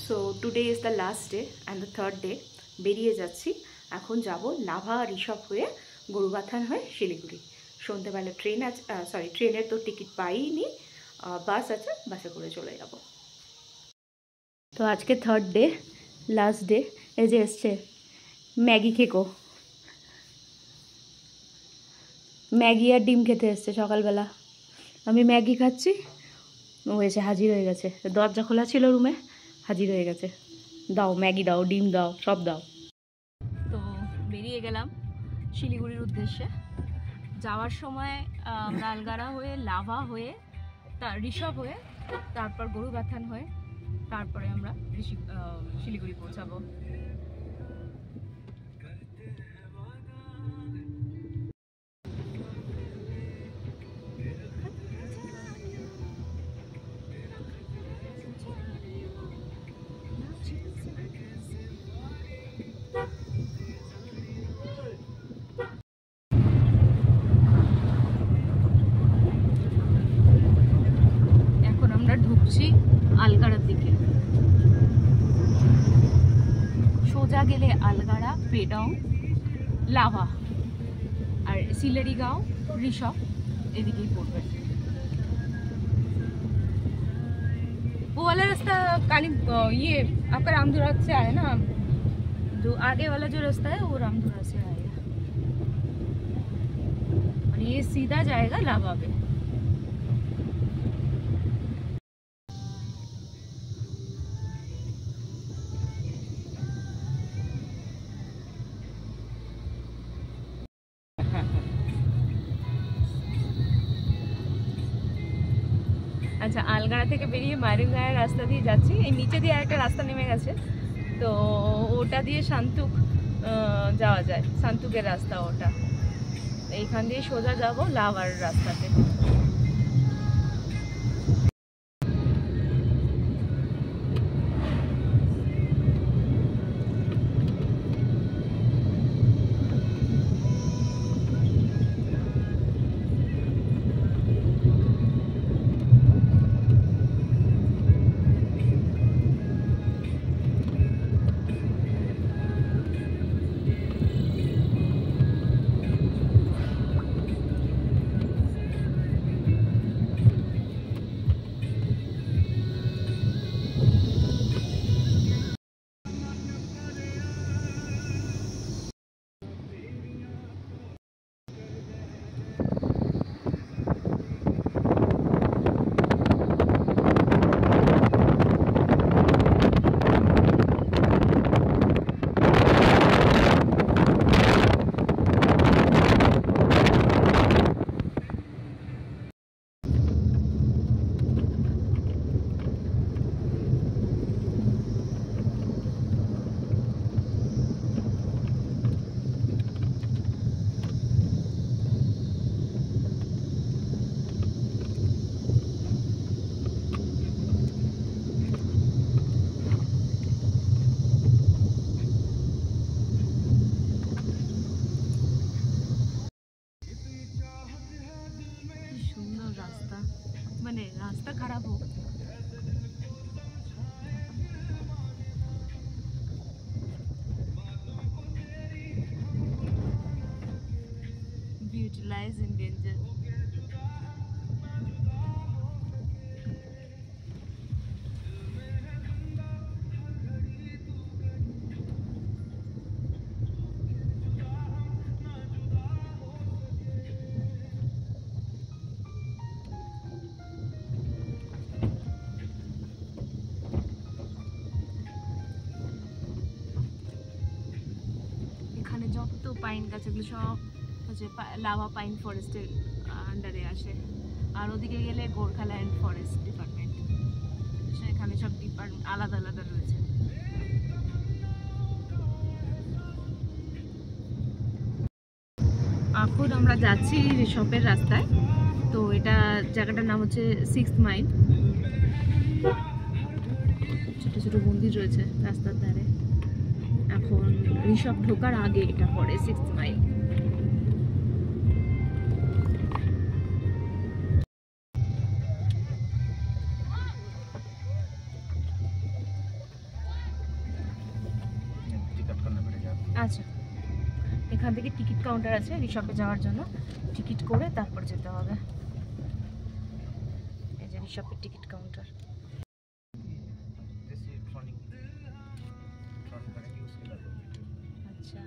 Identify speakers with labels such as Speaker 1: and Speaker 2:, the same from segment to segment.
Speaker 1: So today is the last day and the third day. বেরিয়ে যাচ্ছি, এখন যাব লাভা ঋষভ হয়ে গরুবাথান হয়ে শিলিগুড়ি। সন্ধ্যেবেলা ট্রেন আছে, ট্রেনের তো টিকিট পাইনি, বাস আছে, বাসে করে চলে যাব। তো আজকে থার্ড ডে, লাস্ট ডে। এই যে এসছে ম্যাগি খেকো, ম্যাগি আর ডিম খেতে এসছে সকালবেলা। আমি ম্যাগি খাচ্ছি, ও এসে হাজির হয়ে গেছে। দরজা খোলা ছিল রুমে, হাজির হয়ে গেছে। দাও ম্যাগি দাও, ডিম দাও, সব দাও। তো বেরিয়ে গেলাম শিলিগুড়ির উদ্দেশ্যে। যাওয়ার সময় লালগাড়া হয়ে, লাভা হয়ে, ঋষভ হয়ে, তারপর গরুবাথান হয়ে, তারপরে আমরা শিলিগুড়ি পৌঁছাবো। এখন আমরা ঢুকছি আলগাড়ার দিকে। সোজা গেলে আলগাড়া, পেডং, লাভা আর सिलेरीगांव, ऋषभ एदिकेই पड़বে। वो वाला रास्ता काली ये आपका रामधुरा से आया ना, जो आगे वाला जो रास्ता है वो रामधुरा से आएगा और ये सीधा जाएगा लाभा पे। আচ্ছা, আলগাড়া থেকে বেরিয়ে মাইরেঙ্গার রাস্তা দিয়ে যাচ্ছি। এই নিচে দিয়ে একটা রাস্তা নেমে গেছে, তো ওটা দিয়ে শান্তুক যাওয়া যায়। শান্তুকের রাস্তা ওটা। এইখান দিয়ে সোজা যাব লাভার রাস্তাতে। মানে রাস্তা খারাপ হোক, Utilize in danger. এখানে যত পাইন গাছ, এগুলো সব হচ্ছে লাভা পাইন ফরেস্টের আন্ডারে আসে। আর ওদিকে গেলে গোর্খাল্যান্ড ফরেস্ট ডিপার্টমেন্ট, সেখানে সব ডিপার্টমেন্ট আলাদা আলাদা রয়েছে। এখন আমরা যাচ্ছি ঋষভের রাস্তায়। তো এটা জায়গাটার নাম হচ্ছে 6th মাইল। ছোট ছোট মন্দির রয়েছে রাস্তার ধারে। এখন ঋষভ ঢোকার আগে এটা পড়ে 6th মাইল। আচ্ছা, এখান থেকে টিকিট কাউন্টার আছে রিসর্টে যাওয়ার জন্য, টিকিট করে তারপর যেতে হবে। এই যে রিসর্টের টিকিট কাউন্টার। আচ্ছা,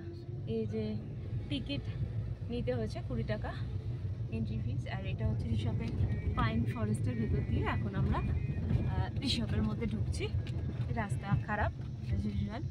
Speaker 1: এই যে টিকিট নিতে হয়েছে 20 টাকা এন্ট্রি ফিস। আর এটা হচ্ছে রিসর্টের পাইন ফরেস্টের ভেতর দিয়ে এখন আমরা রিসর্টের মধ্যে ঢুকছি। রাস্তা খারাপ অ্যাজ ইউজুয়াল।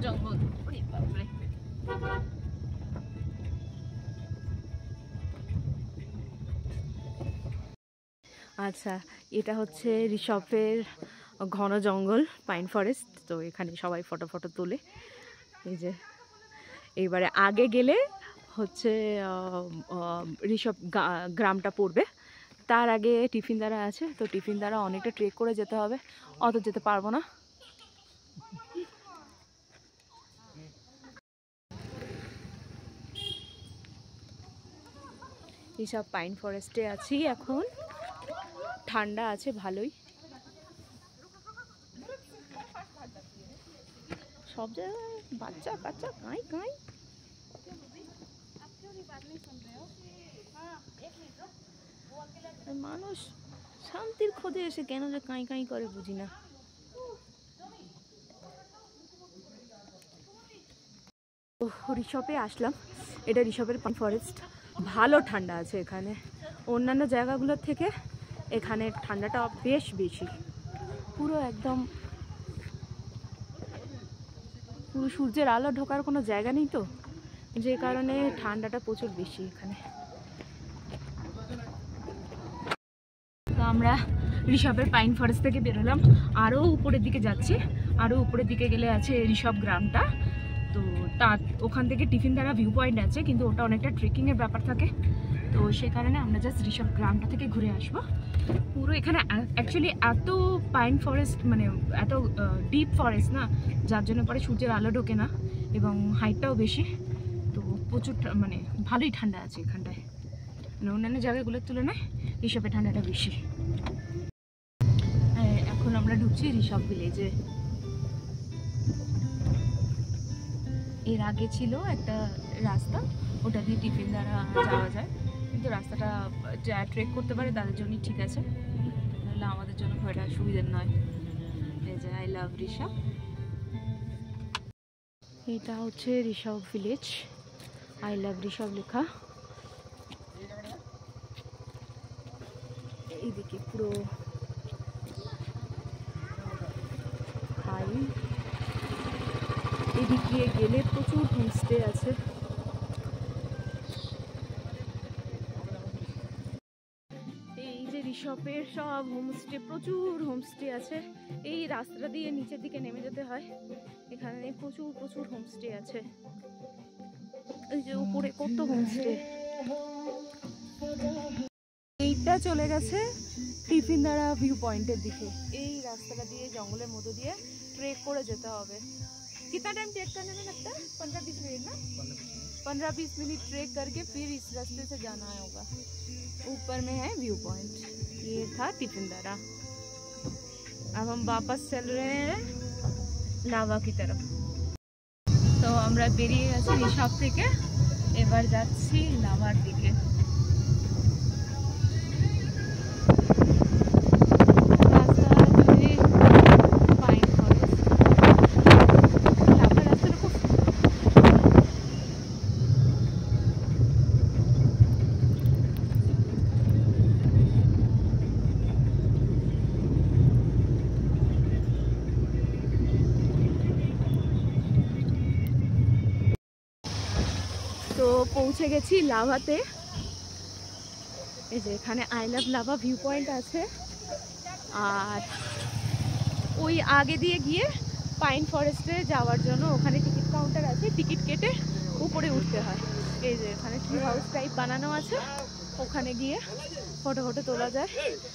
Speaker 1: জঙ্গল, বাপরে। আচ্ছা, এটা হচ্ছে ঋষভের ঘন জঙ্গল, পাইন ফরেস্ট। তো এখানে সবাই ফটো তোলে। এই যে এইবারে আগে গেলে হচ্ছে ঋষভ গ্রামটা পড়বে, তার আগে টিফিন দ্বারা আছে। তো টিফিন দ্বারা অনেকটা ট্রেক করে যেতে হবে, অত যেতে পারবো না। এইসব পাইন ফরেস্টে আছি এখন, ঠান্ডা আছে ভালোই। সব জায়গায় বাচ্চা কাচ্চা কাঁই কাঁই। মানুষ শান্তির খোঁজে এসে কেন যে কাঁই কাঁই করে বুঝি না। ঋষভে আসলাম, এটা ঋষভের পাইন ফরেস্ট। ভালো ঠান্ডা আছে এখানে, অন্যান্য জায়গাগুলোর থেকে এখানে ঠান্ডাটা বেশ বেশি। পুরো একদম পুরো সূর্যের আলো ঢোকার কোনো জায়গা নেই, তো যে কারণে ঠান্ডাটা প্রচুর বেশি এখানে। তো আমরা ঋষভের পাইন ফরেস্ট থেকে বেরোলাম, আরও উপরের দিকে যাচ্ছি। আরও উপরের দিকে গেলে আছে ঋষভ গ্রামটা। তো ওখান থেকে টিফিন দ্বারা ভিউ পয়েন্ট আছে, কিন্তু ওটা অনেকটা ট্রেকিংয়ের ব্যাপার থাকে। তো সে কারণে আমরা জাস্ট ঋষভ গ্রামটা থেকে ঘুরে আসবো। পুরো এখানে অ্যাকচুয়ালি এত পাইন ফরেস্ট, মানে এত ডিপ ফরেস্ট না, যার জন্য পরে সূর্যের আলো ঢোকে না এবং হাইটটাও বেশি। তো প্রচুর মানে ভালোই ঠান্ডা আছে এখানটায়, মানে অন্যান্য জায়গাগুলোর তুলনায় ঋষভে ঠান্ডাটা বেশি। এখন আমরা ঢুকছি ঋষভ ভিলেজে। এর আগে ছিল একটা রাস্তা, ওটা দিয়ে টিফিন দ্বারা যাওয়া যায়, কিন্তু রাস্তাটা যা ট্রেক করতে পারে তাদের জন্যই ঠিক আছে, নাহলে আমাদের জন্য খুব একটা সুবিধার নয়। এই যে আই লাভ ঋষভ, এটা হচ্ছে Rishabh village, I love Rishabh লেখা। এইদিকে পুরো হাই, এদিকে গেলে প্রচুর হোমস্টে আছে। এই যে ঋষভের সব হোমস্টে, প্রচুর হোমস্টে আছে। এই রাস্তাটা দিয়ে নিচের দিকে নেমে যেতে হয়, এখানে প্রচুর হোমস্টে আছে। এই যে উপরে কত হোমস্টে। এইটা চলে গেছে টিফিন দ্বারা ভিউ পয়েন্টের দিকে। এই রাস্তাটা দিয়ে জঙ্গলের মধ্যে দিয়ে ট্রেক করে যেতে হবে। कितना टाइम ट्रेक करने में लगता है? 15-20 मिनट ना, 15-20 मिनट ट्रेक करके फिर इस रास्ते से जाना होगा। ऊपर में है व्यू पॉइंट। ये था टिफिन दारा। अब हम वापस चल रहे हैं लावा की तरफ। तो আমরা বেরিয়ে গেছি ঋষভ থেকে, এবার যাচ্ছি লাভার দিকে। তো পৌঁছে গেছি লাভাতে। এই যে এখানে I love lava view point আছে, আর ওই আগে দিয়ে গিয়ে পাইন ফরেস্টে যাওয়ার জন্য ওখানে টিকিট কাউন্টার আছে, টিকিট কেটে উপরে উঠতে হয়। এই যে এখানে ট্রি হাউস টাইপ বানানো আছে, ওখানে গিয়ে ফটো ফটো তোলা যায়।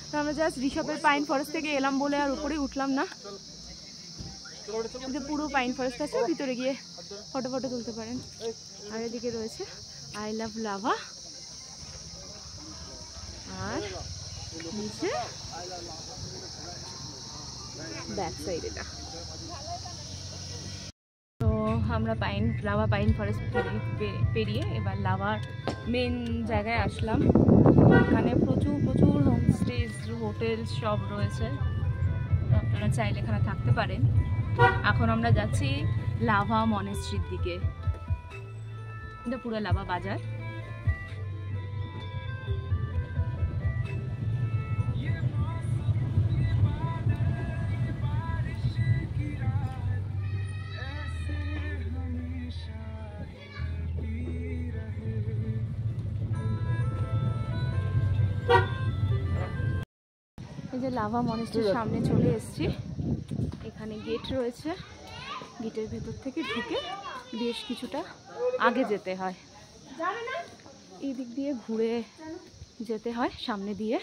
Speaker 1: তো আমরা জাস্ট ঋষভের পাইন ফরেস্ট থেকে এলাম বলে আর উপরে উঠলাম না, যে পুরো পাইন ফরেস্ট আছে, ভিতরে গিয়ে ফটো ফটো তুলতে পারেন। আর এদিকে রয়েছে আই লাভ লাভা, আর নিচে ব্যাক সাইড এটা। তো আমরা লাভা পাইন ফরেস্ট পেরিয়ে এবার লাভার মেন জায়গায় আসলাম। এখানে প্রচুর প্রচুর হোমস্টেজ, হোটেল সব রয়েছে, আপনারা চাইলে এখানে থাকতে পারেন। এখন আমরা যাচ্ছি লাভা মনেস্ট্রির দিকে, এটা পুরো লাভা বাজার। এই যে লাভা মনেস্ট্রির সামনে চলে এসেছি, এখানে গেট রয়েছে, গেটের ভেতর থেকে ঢুকে বেশ কিছুটা আগে যেতে হয়, এই দিক দিয়ে ঘুরে যেতে হয় সামনে দিয়ে।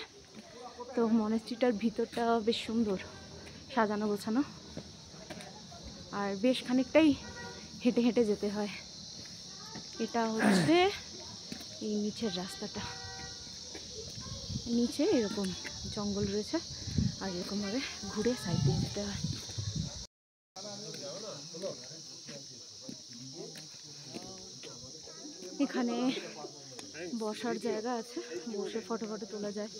Speaker 1: তো মনেস্ট্রিটার ভিতরটা বেশ সুন্দর, সাজানো গোছানো, আর বেশ খানিকটাই হেঁটে হেঁটে যেতে হয়। এটা হচ্ছে এই নিচের রাস্তাটা, নিচে এরকম জঙ্গল রয়েছে, আর এরকমভাবে ঘুরে সাইড দিয়ে যেতে হয়। এখানে বসার জায়গা আছে, বসে ফটো ফটো তোলা যায়।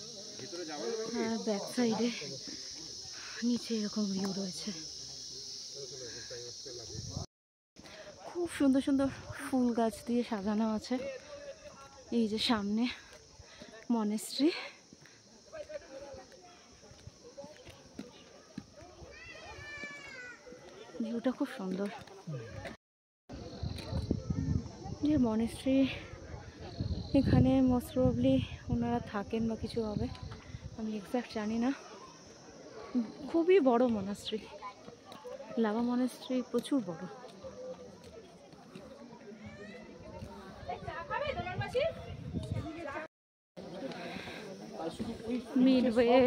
Speaker 1: আর ব্যাক সাইডে নিচে এরকম ভিউ রয়েছে, খুব সুন্দর সুন্দর ফুল গাছ দিয়ে সাজানো আছে। এই যে সামনে মনেস্ট্রি, ভিউটা খুব সুন্দর। যে মনেস্ট্রি, এখানে মোস্ট প্রবাবলি ওনারা থাকেন বা কিছু হবে, আমি এক্স্যাক্ট জানি না। খুবই বড় মনেস্ট্রি, লাভা মনেস্ট্রি প্রচুর বড়। মিডওয়ে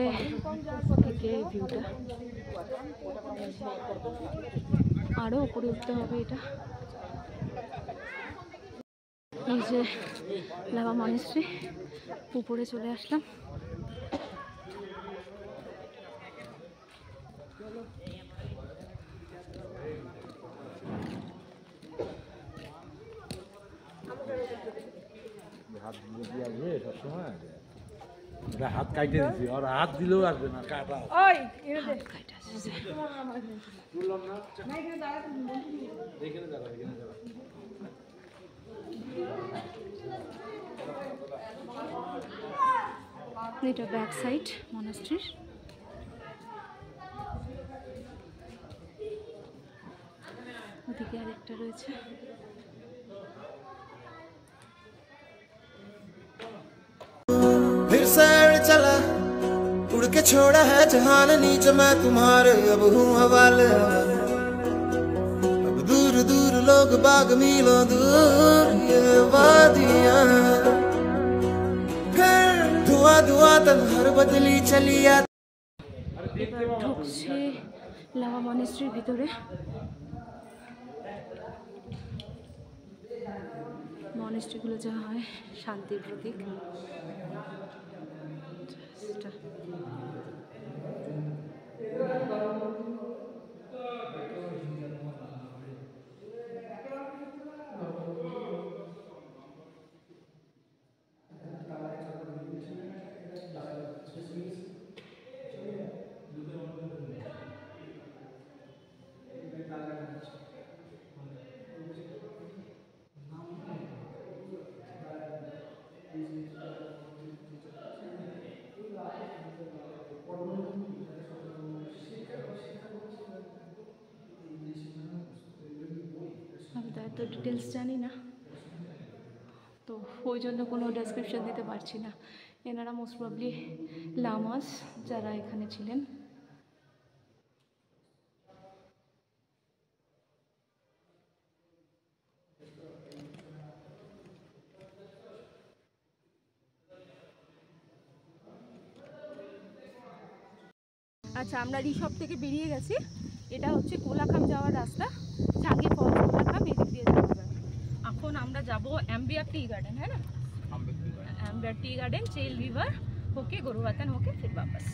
Speaker 1: থেকে ভিউটা, আরও উপরে উঠতে হবে। এটা এই যে লাভা মনেস্ট্রি, উপরে চলে আসলাম।
Speaker 2: হাত কাটে দিছি, আর হাত দিলেও আসবে না, কাটা
Speaker 1: এটা ব্যাক সাইড মনাস্ট্রির। ওদিকে আরেকটা রয়েছে।
Speaker 3: फिर सैर चला उड़ के छोड़ा है जहान नीचे, मैं तुम्हारे अब हूँ हवाले। अब दूर दूर लोग बाग मीलों दूर ये वादियाँ, फिर धुआं धुआं तन्हार बदली चली आ।
Speaker 1: এবার ঢুকছে লাভা মনেস্ট্রির ভিতরে। মনেস্ট্রিগুলো যা হয় শান্তির প্রতীক। আমি তো এত ডিটেলস জানি না, তো ওই জন্য কোনো ডেসক্রিপশন দিতে পারছি না। এনারা মোস্ট প্রবলি লামাস যারা এখানে ছিলেন। আচ্ছা, আমরা রিসব থেকে বেরিয়ে গেছি। এটা হচ্ছে কোলাখাম যাওয়ার রাস্তা, জাঙ্গির ফলস কোলাখাম, এদিক দিয়ে যাওয়া হবে। এখন আমরা যাব एम्बियर टी गार्डन, है ना, एम्बियर टी गार्डन, चेल रिवर होके गोरुवातन होके फिर वापस।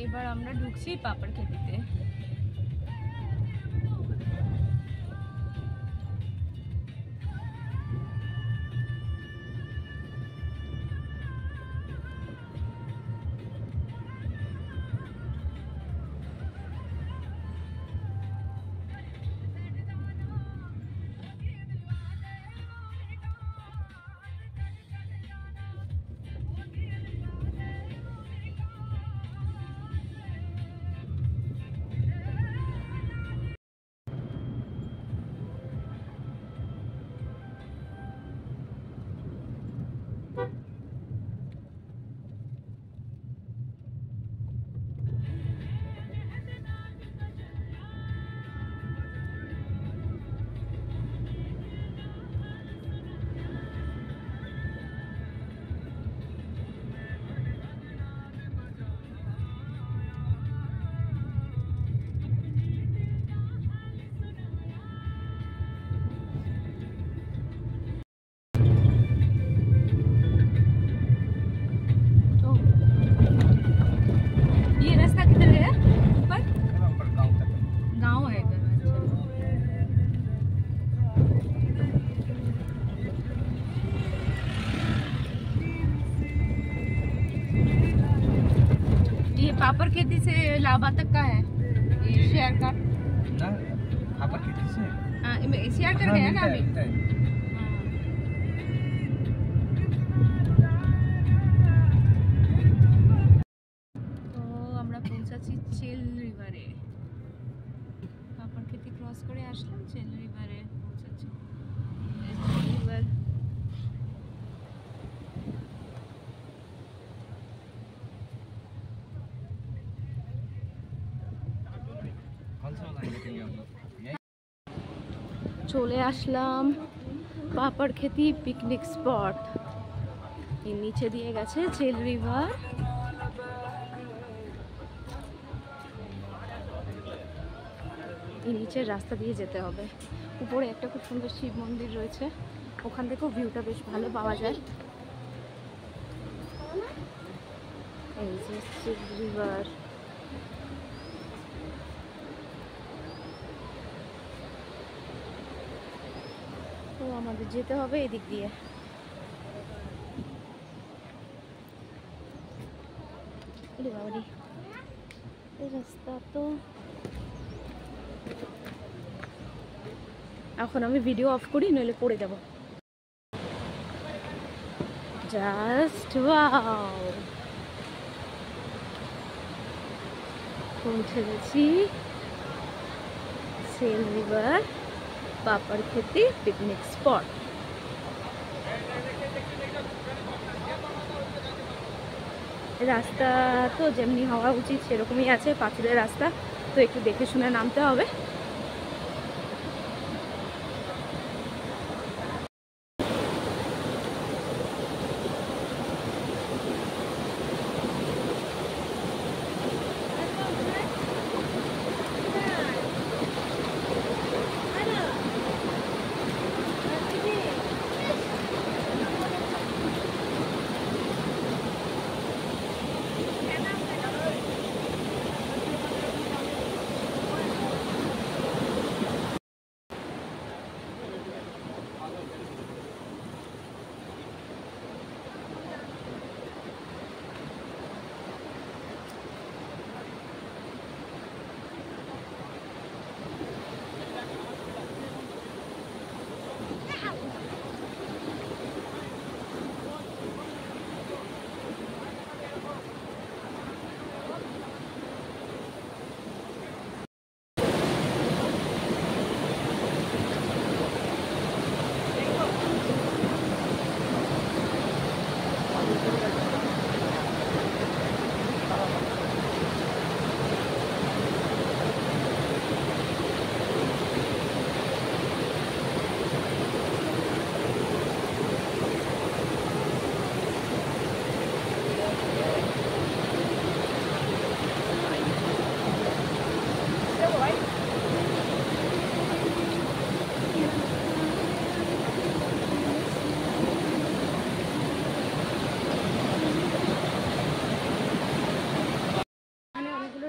Speaker 1: এবার আমরা ঢুকছি পাপড় খেতিতে। पापड़ खेती से लाभा तक का है ये शेयर का
Speaker 2: ना पापड़ खेती से
Speaker 1: शेयर कर गया ना अभी। তো আমরা পৌঁছাচ্ছি চেল রিভারে। পাপড় খেতি ক্রস করে আসলাম, চেল রিভারে পৌঁছাচ্ছি। রিভার চলে আসলাম পাপড় খেতি পিকনিক স্পট। এর নিচে দিয়ে গেছে চেল রিভার। এই নিচের রাস্তা দিয়ে যেতে হবে। উপরে একটা খুব সুন্দর শিব মন্দির রয়েছে, ওখান থেকেও ভিউটা বেশ ভালো পাওয়া যায়। এই যে চেল রিভার। তো আমাদের যেতে হবে এদিক দিয়ে। এই রাস্তা তো এখন আমি ভিডিও অফ করি, নইলে পড়ে যাব। জাস্ট ওয়াও, পৌঁছে গেছি চেল রিভার পাপড় খেতি পিকনিক স্পট। রাস্তা তো যেমনি হওয়া উচিত সেরকমই আছে, পাথরের রাস্তা, তো একটু দেখে শুনে নামতে হবে।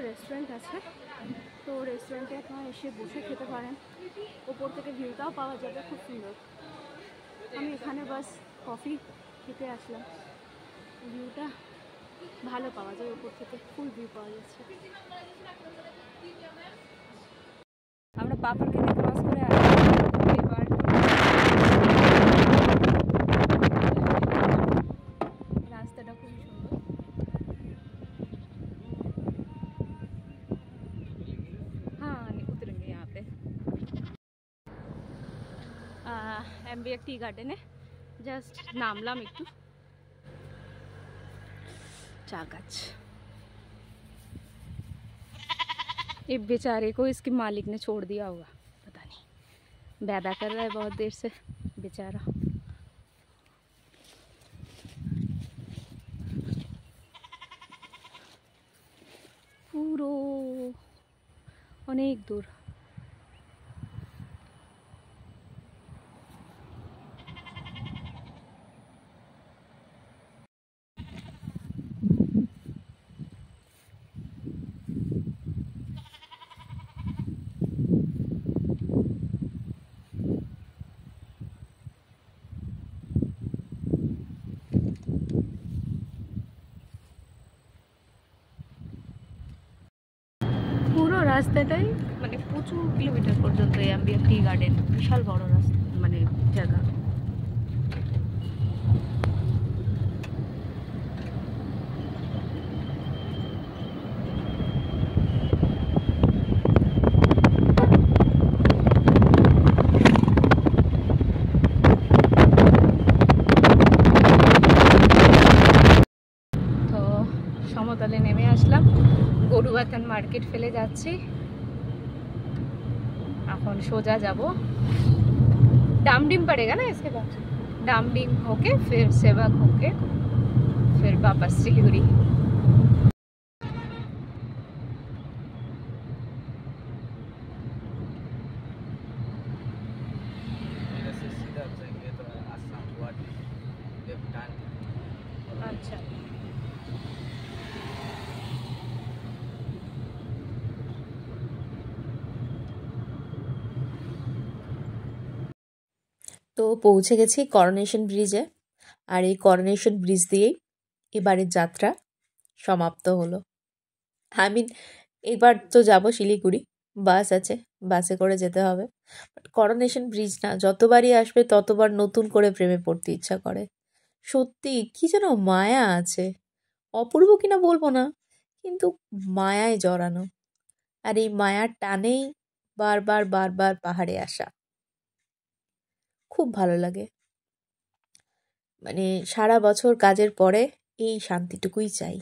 Speaker 1: রেস্টুরেন্ট আছে, তো রেস্টুরেন্টে আপনারা এসে বসে খেতে পারেন, ওপর থেকে ভিউটাও পাওয়া যাবে, খুব সুন্দর। আমি এখানে বাস কফি খেতে আসলাম, ভিউটা ভালো পাওয়া যায়, ওপর থেকে ফুল ভিউ পাওয়া যাচ্ছে। আমরা পাপড় খেতে ক্রস করে আসলাম, এবার রাস্তাটা খুবই সুন্দর। उतरेंगे यहाँ पे एम्बियक टी गार्डन है, जस्ट नामलाम एक चा गाछ। ये बेचारे को इसके मालिक ने छोड़ दिया होगा, पता नहीं, बैदा कर रहा है बहुत देर से बेचारा। पूरो अनेक दूर। পুরো রাস্তাটাই মানে প্রচুর কিলোমিটার পর্যন্ত এই এম্বিয়েন্ট টি গার্ডেন, বিশাল বড় রাস্তা মানে জায়গা। তো সমতলে নেমে আসলাম, গরুবাথান মার্কেট ফেলে যাচ্ছি, এখন সোজা যাব डामडिम पड़ेगा ना, इसके बाद डामडिम होके फिर सेवक होके फिर वापस सिलीगुड़ी। अच्छा
Speaker 4: তো পৌঁছে গেছি করোনেশন ব্রিজে, আর এই করোনেশন ব্রিজ দিয়েই এবারের যাত্রা সমাপ্ত হলো। এবার তো যাব শিলিগুড়ি, বাস আছে, বাসে করে যেতে হবে। বাট করোনেশন ব্রিজ না, যতবারই আসবে ততবার নতুন করে প্রেমে পড়তে ইচ্ছা করে। সত্যি কি যেন মায়া আছে, অপূর্ব কিনা বলবো না, কিন্তু মায়ায় জড়ানো, আর এই মায়ার টানেই বারবার বারবার পাহাড়ে আসা খুব ভালো লাগে। মানে সারা বছর কাজের পরে এই শান্তিটুকুই চাই।